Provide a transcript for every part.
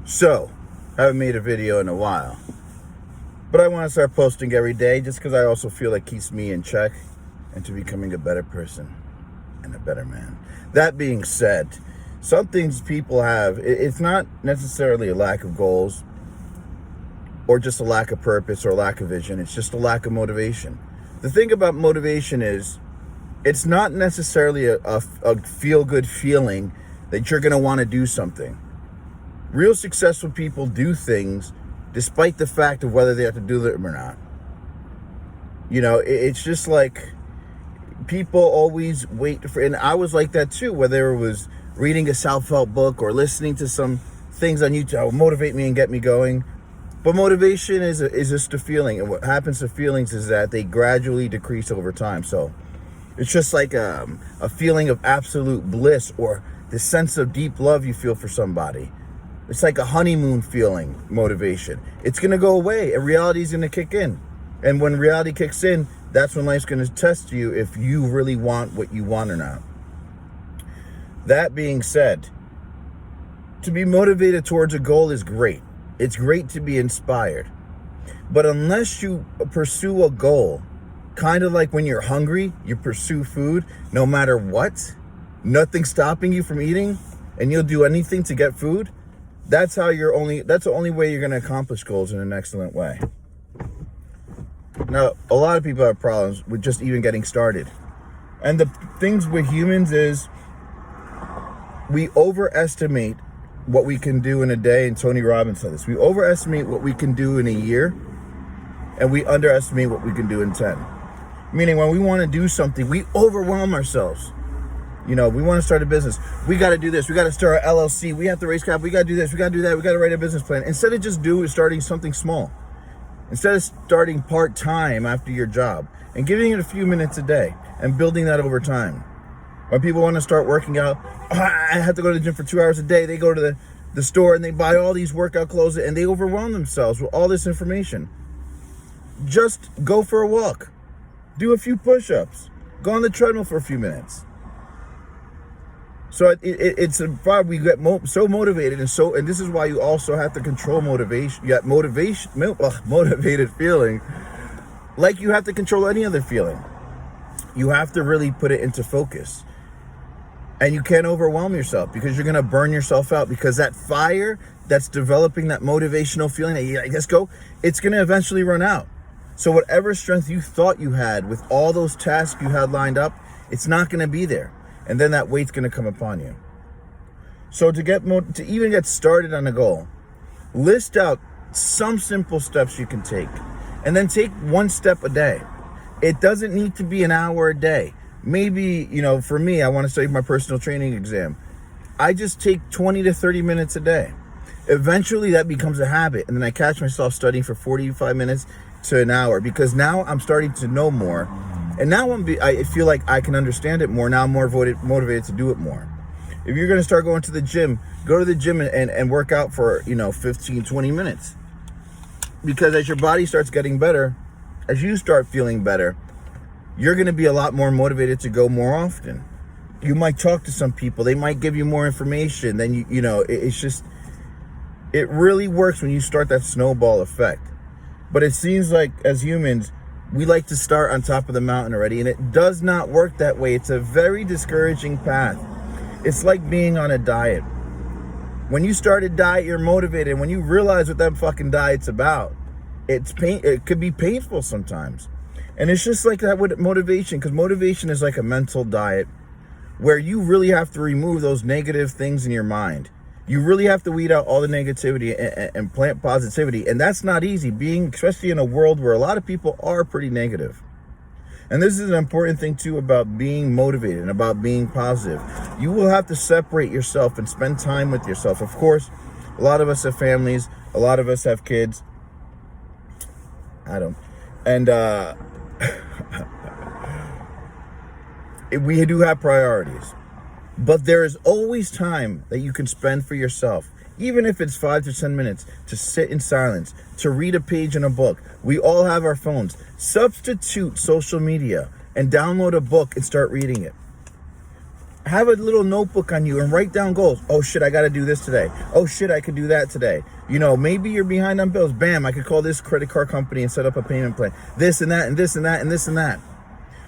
So, I haven't made a video in a while, but I want to start posting every day just because I also feel it keeps me in check and to becoming a better person and a better man. That being said, some things people have, it's not necessarily a lack of goals or just a lack of purpose or a lack of vision. It's just a lack of motivation. The thing about motivation is it's not necessarily a feel-good feeling that you're going to want to do something. Real successful people do things despite the fact of whether they have to do them or not. You know, it's just like people always wait for, and I was like that too, whether it was reading a self-help book or listening to some things on YouTube that will motivate me and get me going. But motivation is just a feeling, and what happens to feelings is that they gradually decrease over time. So it's just like a feeling of absolute bliss or the sense of deep love you feel for somebody. It's like a honeymoon feeling, motivation. It's going to go away and reality is going to kick in. And when reality kicks in, that's when life's going to test you if you really want what you want or not. That being said, to be motivated towards a goal is great. It's great to be inspired. But unless you pursue a goal, kind of like when you're hungry, you pursue food, no matter what, nothing's stopping you from eating, and you'll do anything to get food, that's the only way you're going to accomplish goals in an excellent way. Now, a lot of people have problems with just even getting started. And the things with humans is we overestimate what we can do in a day, and Tony Robbins said this. We overestimate what we can do in a year, and we underestimate what we can do in 10. Meaning when we want to do something, we overwhelm ourselves. You know, we want to start a business. We got to do this. We got to start our LLC. We have to raise capital. We got to do this. We got to do that. We got to write a business plan. Instead of just starting something small. Instead of starting part-time after your job and giving it a few minutes a day and building that over time. When people want to start working out, I have to go to the gym for 2 hours a day. They go to the store and they buy all these workout clothes and they overwhelm themselves with all this information. Just go for a walk. Do a few push-ups. Go on the treadmill for a few minutes. So it's a problem. We get so motivated, and this is why you also have to control motivation. You got motivated feeling, like you have to control any other feeling. You have to really put it into focus, and you can't overwhelm yourself because you're gonna burn yourself out. Because that fire that's developing, that motivational feeling that you let's go, it's gonna eventually run out. So whatever strength you thought you had with all those tasks you had lined up, it's not gonna be there. And then that weight's going to come upon you. So to even get started on a goal, list out some simple steps you can take, and then take one step a day. It doesn't need to be an hour a day. Maybe, you know, for me, I want to study my personal training exam. I just take 20 to 30 minutes a day. Eventually that becomes a habit, and then I catch myself studying for 45 minutes to an hour because now I'm starting to know more. And now I feel like I can understand it more. Now I'm more motivated to do it more. If you're going to start going to the gym, go to the gym and work out for, 15, 20 minutes. Because as your body starts getting better, as you start feeling better, you're going to be a lot more motivated to go more often. You might talk to some people. They might give you more information. Then, it really works when you start that snowball effect. But it seems like as humans, we like to start on top of the mountain already, and it does not work that way. It's a very discouraging path. It's like being on a diet. When you start a diet, you're motivated. When you realize what that fucking diet's about, it could be painful sometimes. And it's just like that with motivation, because motivation is like a mental diet where you really have to remove those negative things in your mind. You really have to weed out all the negativity and plant positivity. And that's not easy, especially in a world where a lot of people are pretty negative. And this is an important thing too about being motivated and about being positive. You will have to separate yourself and spend time with yourself. Of course, a lot of us have families. A lot of us have kids. I don't. And we do have priorities. But there is always time that you can spend for yourself, even if it's 5 to 10 minutes, to sit in silence, to read a page in a book. We all have our phones. Substitute social media and download a book and start reading it. Have a little notebook on you and write down goals. Oh shit, I got to do this today. Oh shit, I could do that today. You know, maybe you're behind on bills. Bam, I could call this credit card company and set up a payment plan. This and that and this and that and this and that.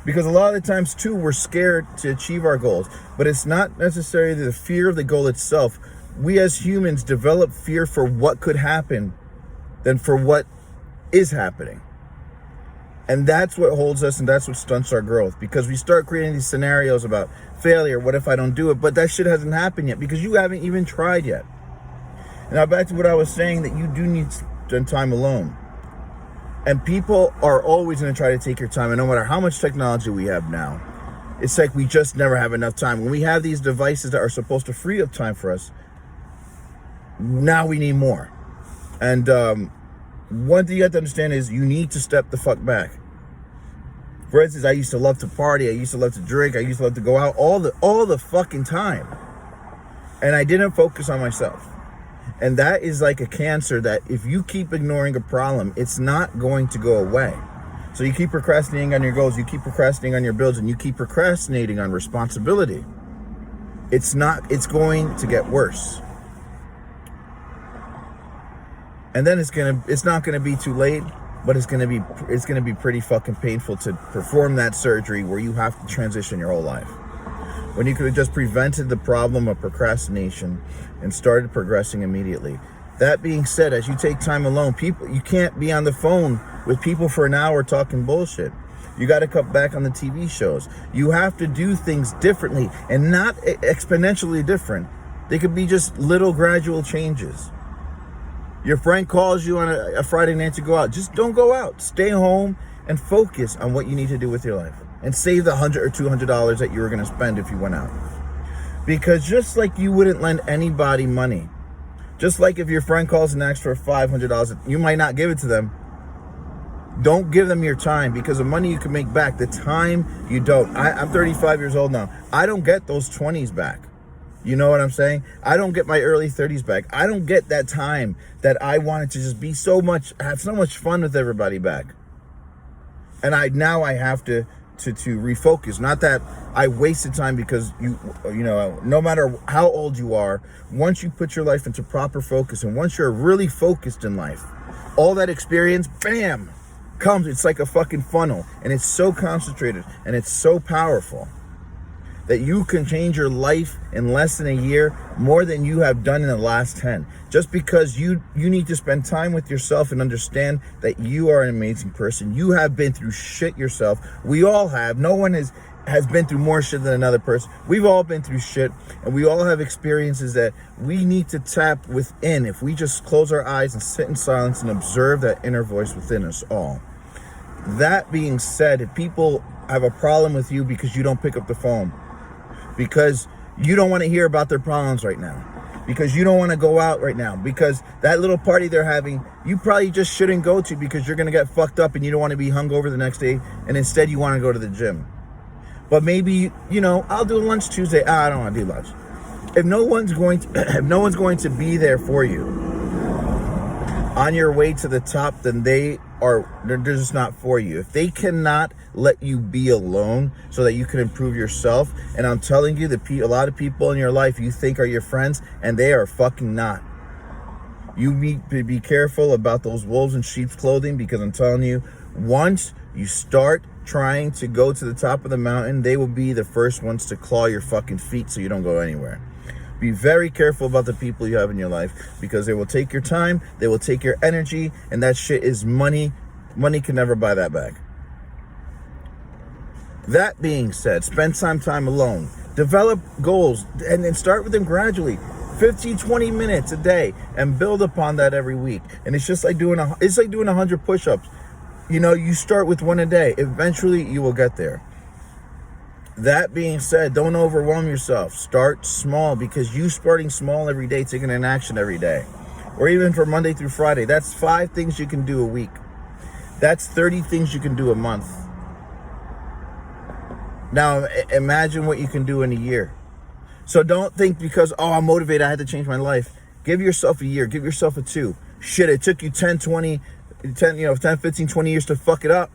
Because a lot of the times too, we're scared to achieve our goals, but it's not necessarily the fear of the goal itself. We as humans develop fear for what could happen than for what is happening. And that's what holds us, and that's what stunts our growth, because we start creating these scenarios about failure. What if I don't do it? But that shit hasn't happened yet because you haven't even tried yet. Now back to what I was saying, that you do need to spend time alone. And people are always going to try to take your time. And no matter how much technology we have now, it's like we just never have enough time. When we have these devices that are supposed to free up time for us, now we need more. And one thing you have to understand is you need to step the fuck back. For instance, I used to love to party. I used to love to drink. I used to love to go out all the fucking time. And I didn't focus on myself. And that is like a cancer that if you keep ignoring a problem, it's not going to go away. So you keep procrastinating on your goals, you keep procrastinating on your bills, and you keep procrastinating on responsibility. It's going to get worse. And then it's not gonna be too late, but it's gonna be pretty fucking painful to perform that surgery where you have to transition your whole life. When you could have just prevented the problem of procrastination and started progressing immediately. That being said, as you take time alone, you can't be on the phone with people for an hour talking bullshit. You got to cut back on the TV shows. You have to do things differently, and not exponentially different. They could be just little gradual changes. Your friend calls you on a Friday night to go out. Just don't go out. Stay home and focus on what you need to do with your life. And save the $100 or $200 that you were going to spend if you went out. Because just like you wouldn't lend anybody money, just like if your friend calls and asks for $500, you might not give it to them. Don't give them your time, because the money you can make back, the time you don't. I'm 35 years old now. I don't get those 20s back. You know what I'm saying? I don't get my early 30s back. I don't get that time that I wanted to just have so much fun with everybody back. And now I have to refocus. Not that I wasted time, because you know, no matter how old you are, once you put your life into proper focus, and once you're really focused in life, all that experience, bam, comes. It's like a fucking funnel, and it's so concentrated, and it's so powerful that you can change your life in less than a year more than you have done in the last 10. Just because you need to spend time with yourself and understand that you are an amazing person. You have been through shit yourself. We all have. No one has been through more shit than another person. We've all been through shit, and we all have experiences that we need to tap within if we just close our eyes and sit in silence and observe that inner voice within us all. That being said, if people have a problem with you because you don't pick up the phone, because you don't want to hear about their problems right now, because you don't want to go out right now, because that little party they're having, you probably just shouldn't go to, because you're going to get fucked up and you don't want to be hungover the next day, and instead you want to go to the gym. But maybe, I'll do lunch Tuesday. I don't want to do lunch. If no one's going to be there for you on your way to the top, then they're just not for you. If they cannot let you be alone so that you can improve yourself, and I'm telling you, a lot of people in your life you think are your friends, and they are fucking not. You need to be careful about those wolves in sheep's clothing, because I'm telling you, once you start trying to go to the top of the mountain, they will be the first ones to claw your fucking feet so you don't go anywhere. Be very careful about the people you have in your life, because they will take your time, they will take your energy, and that shit is money. Money can never buy that back. That being said, spend some time alone. Develop goals, and then start with them gradually. 15, 20 minutes a day, and build upon that every week. And it's just like doing 100 push-ups. You start with one a day. Eventually, you will get there. That being said, don't overwhelm yourself. Start small, because you starting small every day, taking an action every day, or even for Monday through Friday, that's 5 things you can do a week. That's 30 things you can do a month. Now, imagine what you can do in a year. So don't think because, I'm motivated, I had to change my life. Give yourself a year. Give yourself a 2. Shit, it took you 10, 15, 20 years to fuck it up.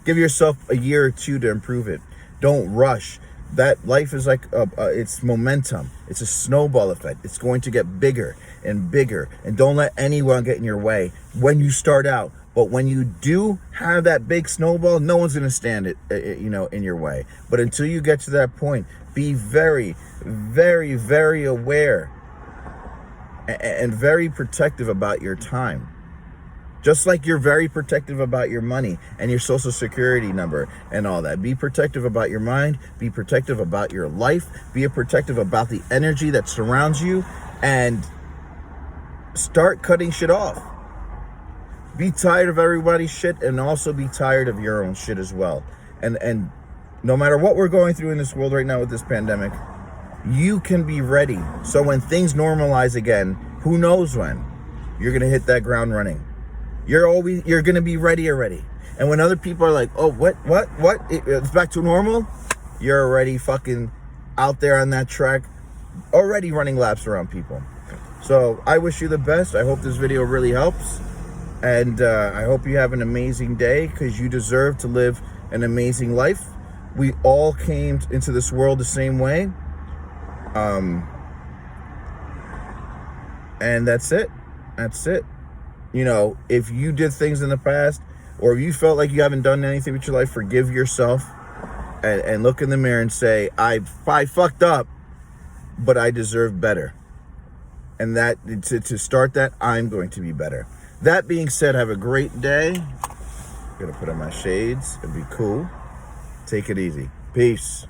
Give yourself a year or 2 to improve it. Don't rush. That life is like it's momentum. It's a snowball effect. It's going to get bigger and bigger, and don't let anyone get in your way when you start out. But when you do have that big snowball, no one's going to stand it, in your way. But until you get to that point, be very, very, very aware and very protective about your time. Just like you're very protective about your money and your social security number and all that. Be protective about your mind. Be protective about your life. Be protective about the energy that surrounds you. And start cutting shit off. Be tired of everybody's shit, and also be tired of your own shit as well. And no matter what we're going through in this world right now with this pandemic, you can be ready. So when things normalize again, who knows when, you're going to hit that ground running. You're going to be ready already. And when other people are like, oh, what? It's back to normal. You're already fucking out there on that track, already running laps around people. So I wish you the best. I hope this video really helps. And I hope you have an amazing day, because you deserve to live an amazing life. We all came into this world the same way. And that's it. That's it. If you did things in the past, or if you felt like you haven't done anything with your life, forgive yourself and look in the mirror and say, I fucked up, but I deserve better. And that to start that, I'm going to be better. That being said, have a great day. I'm going to put on my shades and be cool. Take it easy. Peace.